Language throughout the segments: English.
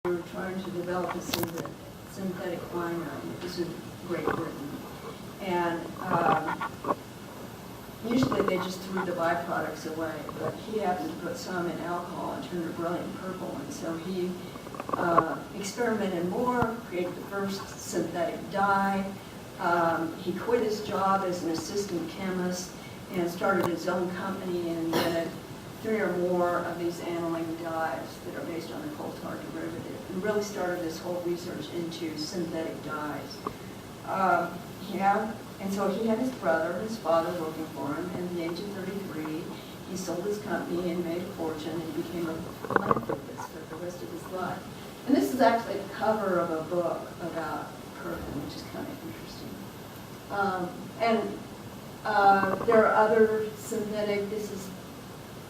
We were trying to develop a synthetic liner. This is Great Britain. And usually they just threw the byproducts away, but he happened to put some in alcohol and turned it brilliant purple. And so he experimented more, created the first synthetic dye. He quit his job as an assistant chemist and started his own company and invented 3 or more of these aniline dyes that are based on the coal tar derivative, and really started this whole research into synthetic dyes. And so he had his brother, his father, working for him. At the age of 33, he sold his company and made a fortune, and he became a philanthropist for the rest of his life. And this is actually the cover of a book about perfume, which is kind of interesting. There are other synthetic.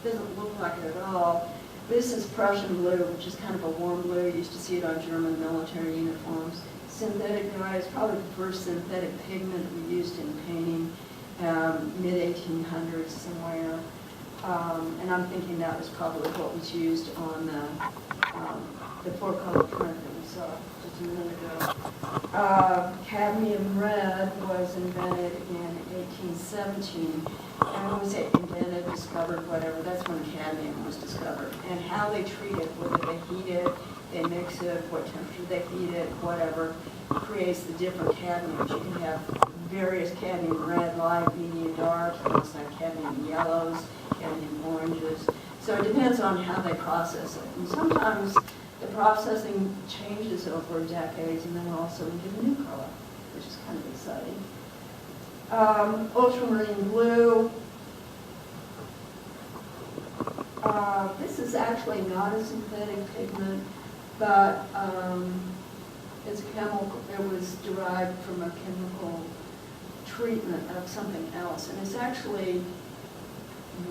Doesn't look like it at all. This is Prussian blue, which is kind of a warm blue. You used to see it on German military uniforms. Synthetic dye is probably the first synthetic pigment we used in painting, mid-1800s somewhere. And I'm thinking that was probably what was used on the 4-color print that we saw just a minute ago. Cadmium red was invented in 1817. And when we say invented, discovered, whatever, that's when cadmium was discovered. And how they treat it, whether they heat it, they mix it, what temperature they heat it, whatever, creates the different cadmiums. You can have various cadmium red, light, medium, dark, you also have cadmium yellows, cadmium oranges. So it depends on how they process it. And sometimes the processing changes over decades, and then also we get a new color, which is kind of exciting. Ultramarine blue. This is actually not a synthetic pigment, but it's a chemical. It was derived from a chemical treatment of something else, and it's actually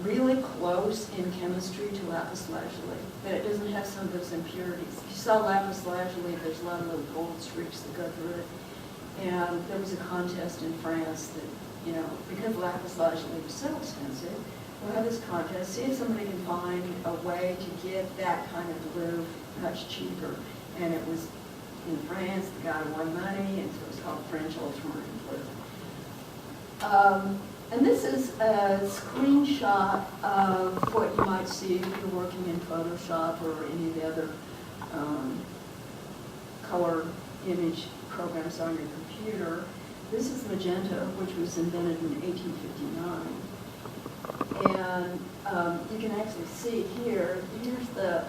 really close in chemistry to lapis lazuli, but it doesn't have some of those impurities. If you saw lapis lazuli, there's a lot of little gold streaks that go through it. And there was a contest in France that, because lapis lazuli was so expensive, we'll have this contest, see if somebody can find a way to get that kind of blue much cheaper. And it was in France, the guy won money, and so it was called French ultramarine blue. And this is a screenshot of what you might see if you're working in Photoshop or any of the other color image programs on your computer. This is magenta, which was invented in 1859. And you can actually see here, here's the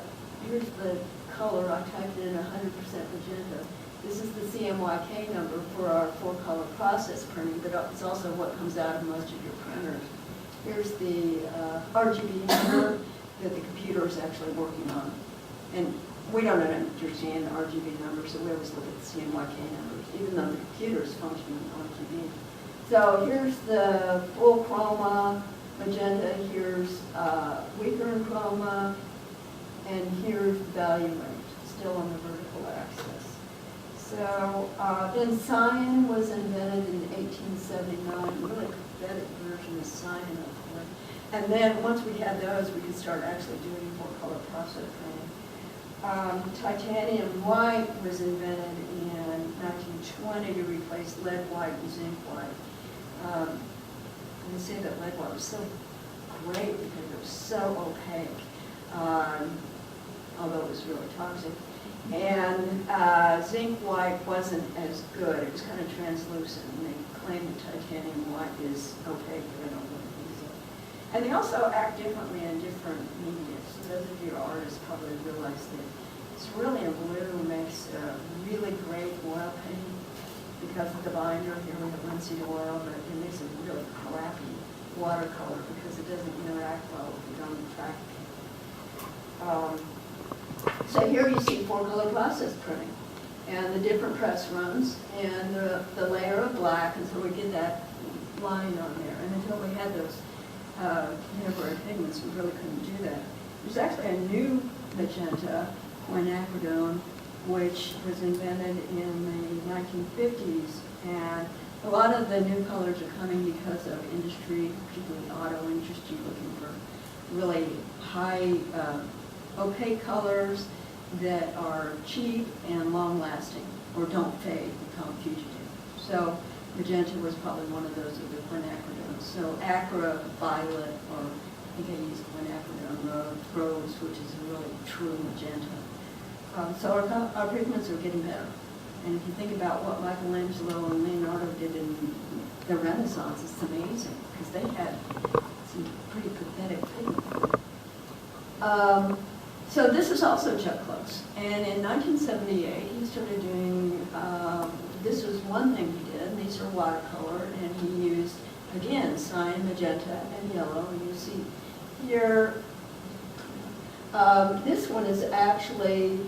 color. I typed in 100% magenta. This is the CMYK number for our 4-color process printing, but it's also what comes out of most of your printers. Here's the RGB number that the computer is actually working on. And we don't understand the RGB numbers, so we always look at the CMYK numbers, even though the computer is functioning RGB. So here's the full chroma magenta, here's weaker in chroma, and here's the value range, still on the vertical axis. So then cyan was invented in 1879, a really pathetic version of cyan, of course. And then once we had those, we could start actually doing 4-color process printing. Titanium white was invented in 1920 to replace lead white and zinc white. And they say that lead white was so great because it was so opaque, although it was really toxic. And zinc white wasn't as good. It was kind of translucent, and they claim that titanium white is opaque, but I don't really think so. And they also act differently in different media. So those of you artists probably realize that cerulean blue makes a really great oil painting because of the binder. Here we have linseed oil, but it makes a really crappy watercolor because it doesn't interact well with the gum track. So here you see 4-color process printing and the different press runs and the layer of black until we get that line on there. And until we had those uniform pigments, we really couldn't do that. There's actually a new magenta, quinacridone, which was invented in the 1950s. And a lot of the new colors are coming because of industry, particularly auto industry, looking for really high opaque colors that are cheap and long-lasting, or don't fade, become fugitive. So magenta was probably one of those of the quinacridone. So aqua, violet, or I think I used quinacridone rose, which is a really true magenta. So our pigments are getting better. And if you think about what Michelangelo and Leonardo did in the Renaissance, it's amazing, because they had some pretty pathetic pigment. So this is also Chuck Close. And in 1978, he started doing, this was one thing he did, and these are watercolor, and he used, again, cyan, magenta, and yellow. And you see here, this one is actually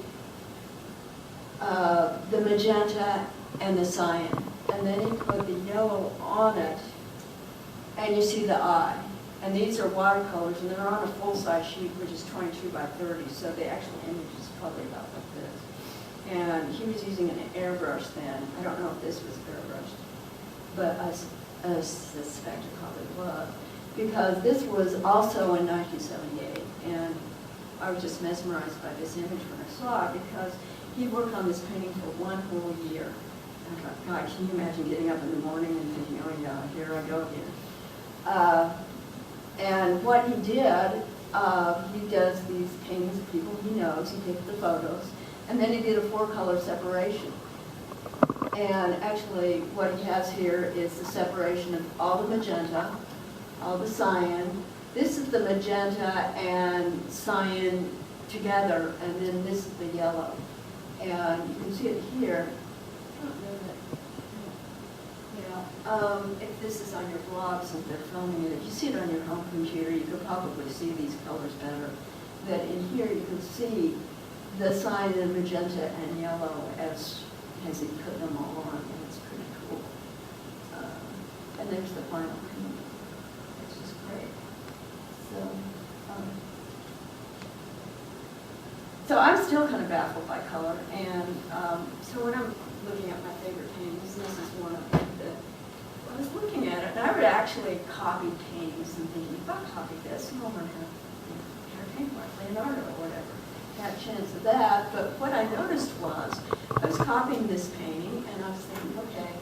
the magenta and the cyan. And then he put the yellow on it, and you see the eye. And these are watercolors, and they're on a full-size sheet, which is 22 by 30, so the actual image is probably about like this. And he was using an airbrush then. I don't know if this was airbrushed, but I suspect it probably was, because this was also in 1978, and I was just mesmerized by this image when I saw it, because he worked on this painting for 1 whole year. I thought, God, can you imagine getting up in the morning and thinking, oh yeah, here I go again. And what he did, he does these paintings of people he knows, he takes the photos, and then he did a 4-color separation. And actually what he has here is the separation of all the magenta, all the cyan. This is the magenta and cyan together, and then this is the yellow. And you can see it here. I don't know that. If this is on your blog, since they're filming it, if you see it on your home computer, you could probably see these colors better. That in here you can see the cyan and magenta and yellow as he put them all on, and it's pretty cool. And there's the final paint, which is great. So I'm still kind of baffled by color, and so when I'm looking at my favorite paintings, this is one of them that I was looking at it, and I would actually copy paintings and thinking, if I copy this, I'm going to have a paint like Leonardo or whatever. Had a chance of that, but what I noticed was, I was copying this painting, and I was thinking, okay,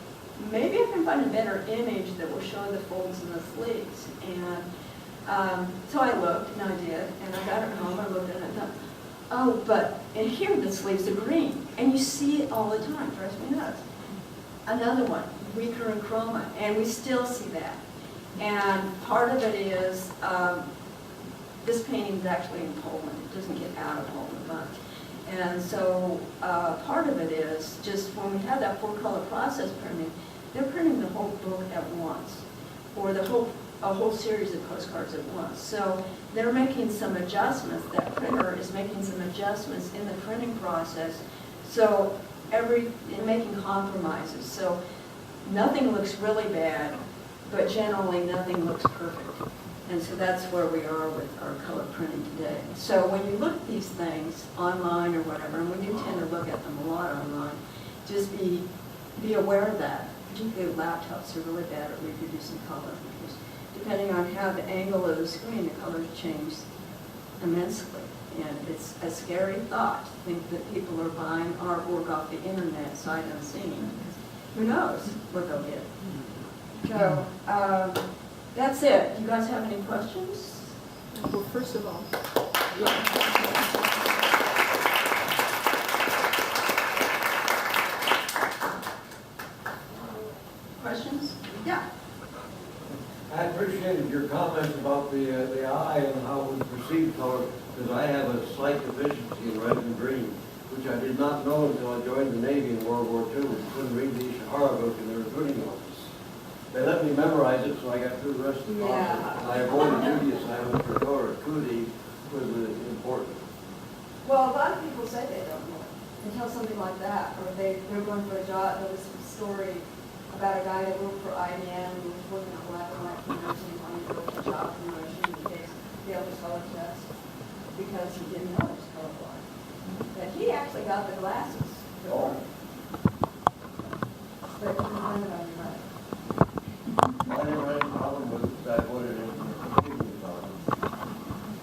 maybe I can find a better image that will show the folds and the sleeves. And so I looked, and I did, and I got it home, I looked at it, and I thought, oh, but in here the sleeves are green, and you see it all the time, drives me nuts. Another one, weaker in chroma, and we still see that. And part of it is, this painting is actually in Poland. It doesn't get out of Poland much. And so part of it is just when we have that 4-color process printing, they're printing the whole book at once, or a whole series of postcards at once. So they're making some adjustments. That printer is making some adjustments in the printing process. So making compromises. So nothing looks really bad, but generally nothing looks perfect. And so that's where we are with our color printing today. So when you look at these things online or whatever, and we do tend to look at them a lot online, just be aware of that. Particularly laptops are really bad at reproducing color, because depending on how the angle of the screen, the colors change immensely. And it's a scary thought to think that people are buying artwork off the internet sight unseen. Who knows what they'll get. So that's it. Do you guys have any questions? Well, first of all, Questions? Yeah. I appreciated your comments about the eye and how we perceive color, because I have a slight deficiency in red and green, which I did not know until I joined the Navy in World War II and couldn't read the Ishihara book in the recruiting office. They let me memorize it, so I got through the rest of the process. I avoided duty assignment for color. Cootie was important. Well, a lot of people say they don't know until something like that, or they're going for a job. There was some story about a guy that worked for IBM who was working on black and white printers, and he wanted to work a job promotion in case he failed his color test because he didn't know it was colorblind. But he actually got the glasses. Oh. But you can blame it on your mother. I didn't have any problem with it, I avoided it.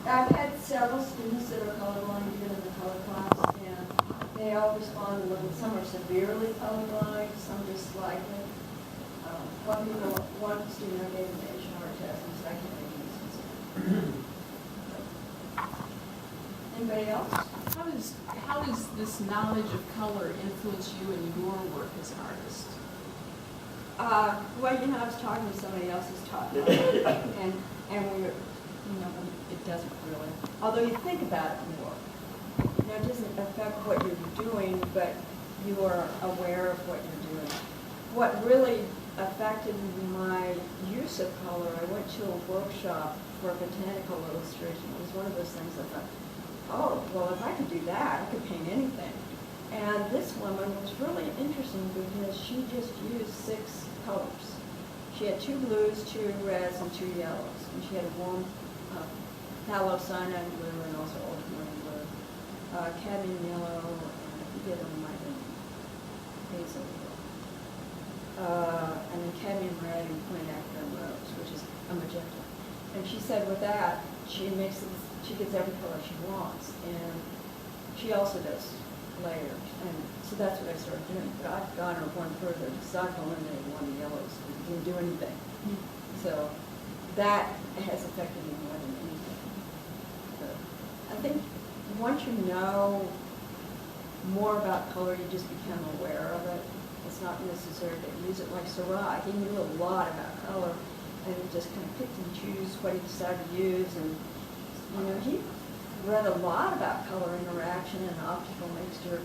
I've had several students that are colorblind even in the color class, and they all respond a little, some are severely colorblind, some just slightly. One student gave an Asian art test and said, I can't make any sense of it. Anybody else? How does this knowledge of color influence you in your work as an artist? Well, I was talking to somebody else who's taught me, and we were, it doesn't really, although you think about it more. It doesn't affect what you're doing, but you are aware of what you're doing. What really affected my use of color, I went to a workshop for botanical illustration. It was one of those things I thought, oh, well, if I could do that, I could paint anything. And this woman was really interesting because she just used 6 colors. She had 2 blues, 2 reds, and 2 yellows. And she had a warm cyanide blue and also ultramarine blue, cadmium yellow, and I forget on my hazel blue. And then cadmium red and point after rose, which is a magenta. And she said with that, she gets every color she wants. And she also does layers. And so that's what I started doing. But I've gone one further because I've eliminated one of the yellows because it didn't do anything. So that has affected me more than anything. But I think once you know more about color, you just become aware of it. It's not necessary to use it like Sarai. He knew a lot about color, and he just kind of picked and choose what he decided to use. And he read a lot about color interaction and optical mixture.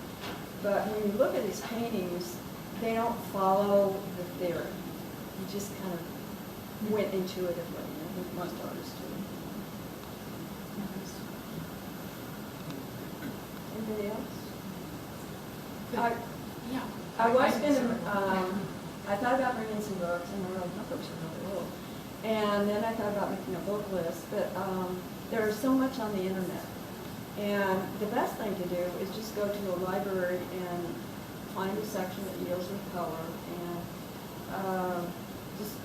But when you look at his paintings, they don't follow the theory. He just kind of went intuitively. I think most artists do. Anybody else? I was going to, I thought about bringing some books, and my books are really old. And then I thought about making a book list, but there's so much on the internet. And the best thing to do is just go to a library and find a section that deals with color and just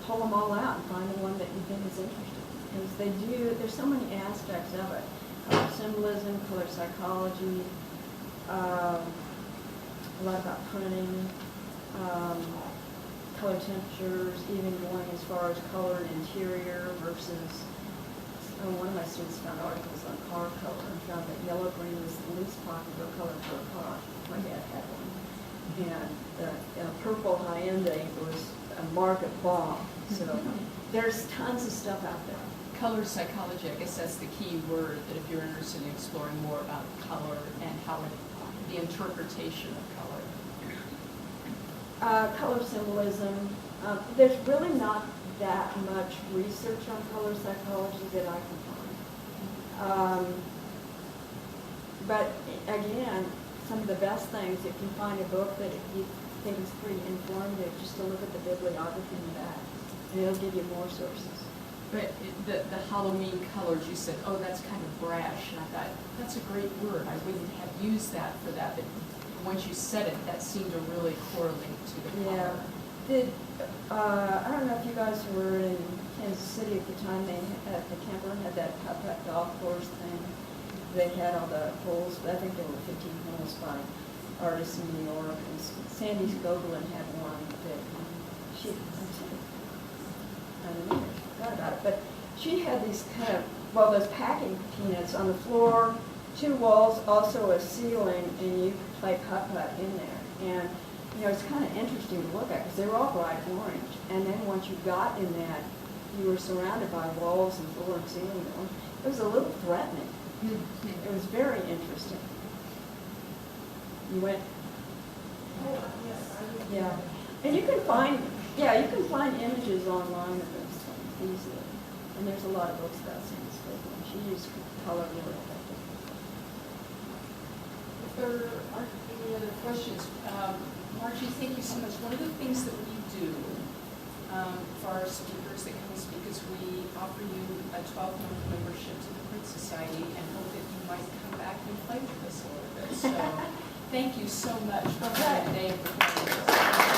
pull them all out and find the one that you think is interesting. Because there's so many aspects of it. Color symbolism, color psychology, a lot about printing, color temperatures, even going as far as color and interior versus, one of my students found articles on car color and found that yellow-green was the least popular color for a car. My dad had one. And the purple Hyundai was a market bomb. So there's tons of stuff out there. Color psychology, I guess that's the key word, that if you're interested in exploring more about color and the interpretation of color. Color symbolism. There's really not that much research on color psychology that I can find. But again, some of the best things, if you find a book that you think is pretty informative, just to look at the bibliography in the back, and it'll give you more sources. But the Halloween colors, you said, oh, that's kind of brash. And I thought, that's a great word. I wouldn't have used that for that. But once you said it, that seemed to really correlate to the color. Yeah. I don't know if you guys were in Kansas City at the time. The camper had that putt-putt golf course thing. They had all the holes. I think there were 15 holes by artists in New York. And Sandy Scoglin had one that I don't know. About it, but she had these kind of, those packing peanuts on the floor, 2 walls, also a ceiling, and you could play putt-putt in there. And, it's kind of interesting to look at because they were all bright orange. And then once you got in that, you were surrounded by walls and floor and ceiling. It was a little threatening. It was very interesting. You went? Oh, yes. Yeah. And you can find images online of this. Easily. And there's a lot of books about Sandy Scoglin. She used color really effectively. If there aren't any other questions, Margie, thank you so much. One of the things that we do for our speakers that come speak is we offer you a 12-month membership to the Print Society and hope that you might come back and play with us a little bit. So thank you so much for coming today and for coming.